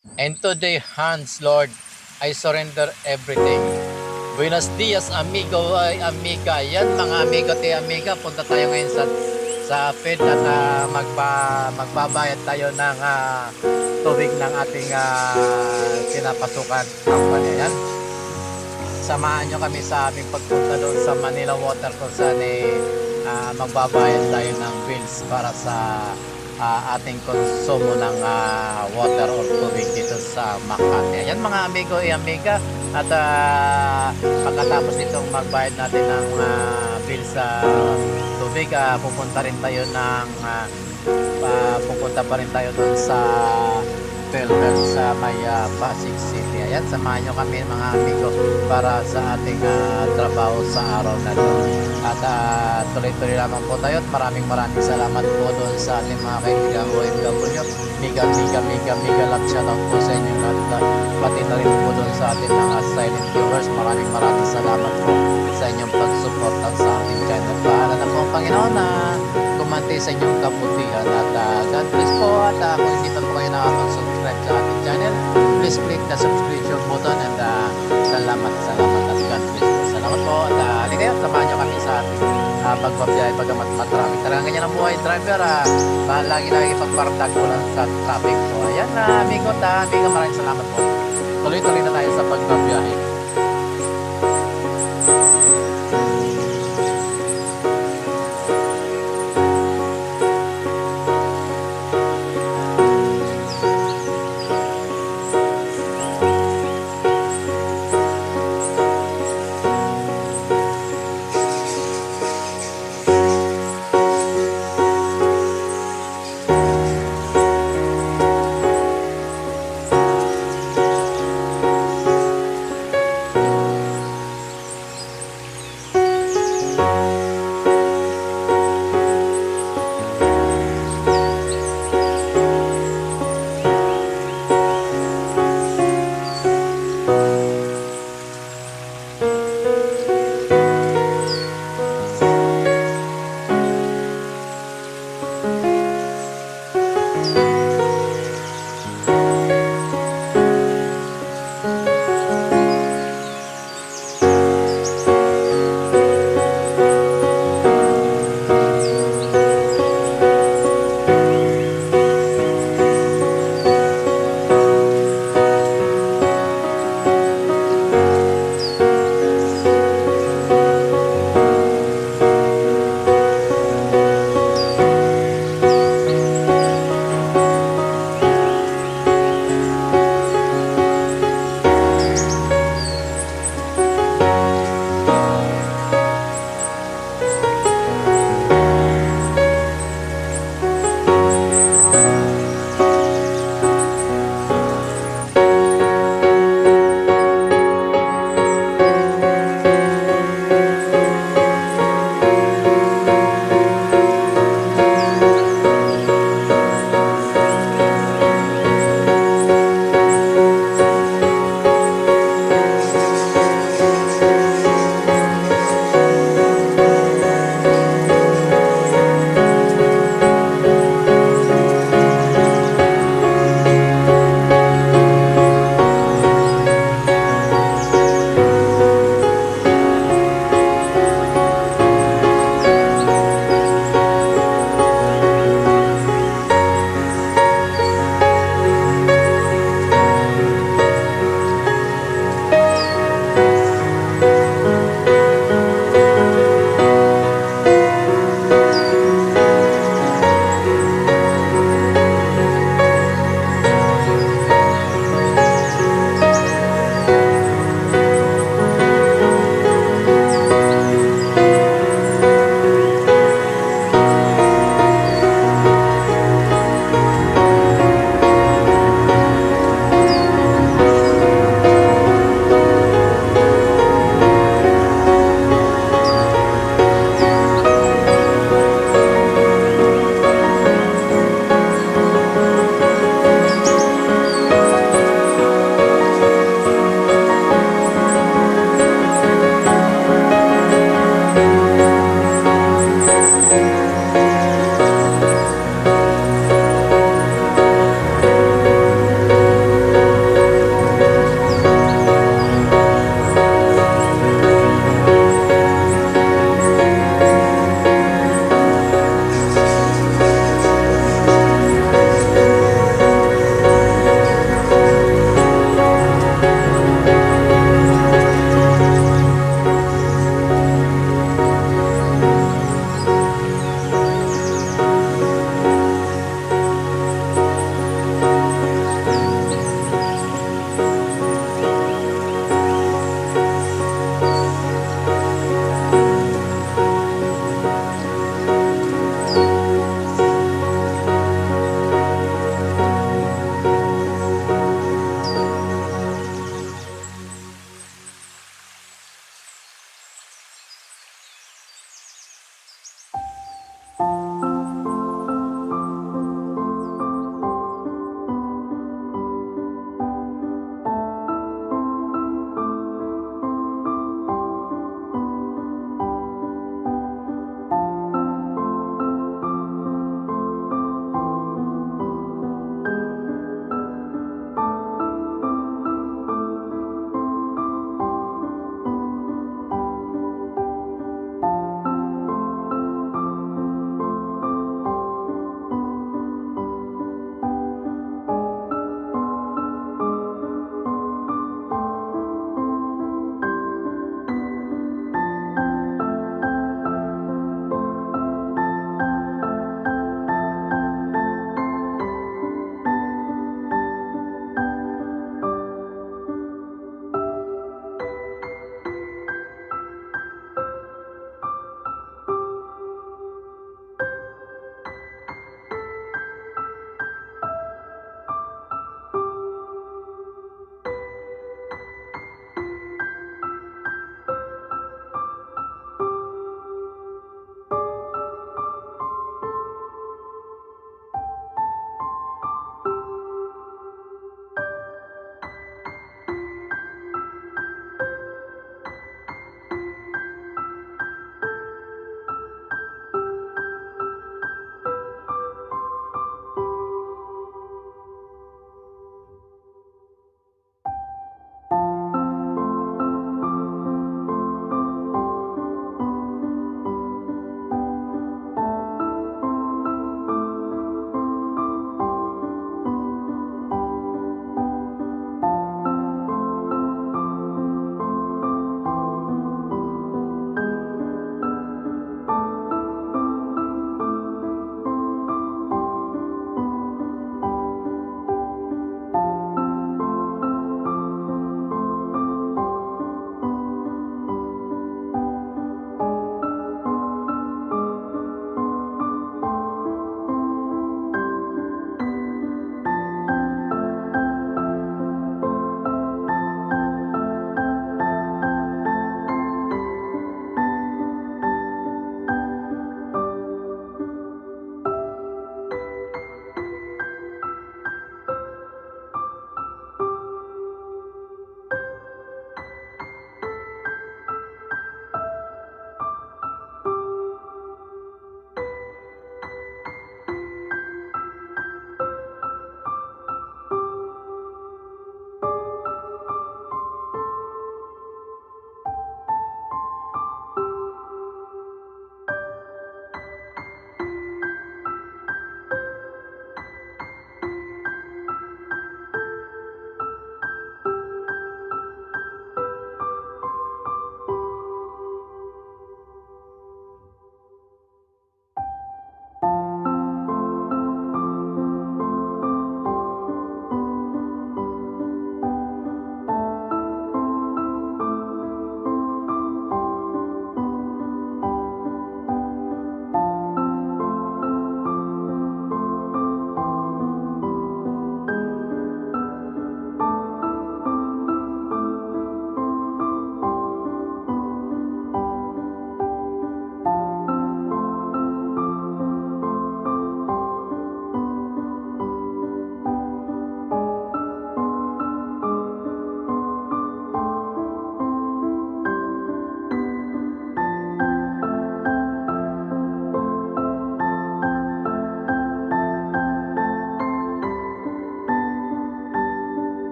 And today, Hans, Lord, I surrender everything. Buenos dias, amigo ay amiga. Yan mga amigo te amiga, punta tayo ngayon sa Fed at magbabayad tayo ng tubig ng ating pinapasukan company. Yan. Samahan nyo kami sa aming pagpunta doon sa Manila Water kung saan magbabayad tayo ng bills para sa ating konsumo ng water or tubig dito sa Makati. Ayan mga amigo e amiga, at pagkatapos itong magbayad natin ng bill sa tubig, pupunta pa rin tayo doon sa Pelbel sa may Pasig City. Ayan, samahan nyo kami mga amigo para sa ating trabaho sa araw na to. At tuloy-tuloy lamang po tayo at maraming salamat po doon sa ating mga kaibigan OFW. Mega love shoutout po sa inyo at pati na rin po doon sa ating mga silent viewers. Maraming salamat po sa inyong pagsuporta sa ating channel. Bahala na po ang Panginoon na kumante sa inyong kabutihan at God bless po. At kung hindi pa po kayo nakapag-subscribe sa ating channel, please click the subscription button and salamat at God bless po. Salamat po at halika kayo, samahan nyo kami sa ating pagbabiyahe pagamat matraffic. Talagang ganyan ang buhay driver, lagi pagpardag ko lang sa traffic po. Ayan amigo, maraming salamat po. Tuloy-tuloy na tayo sa pagbabiyahe.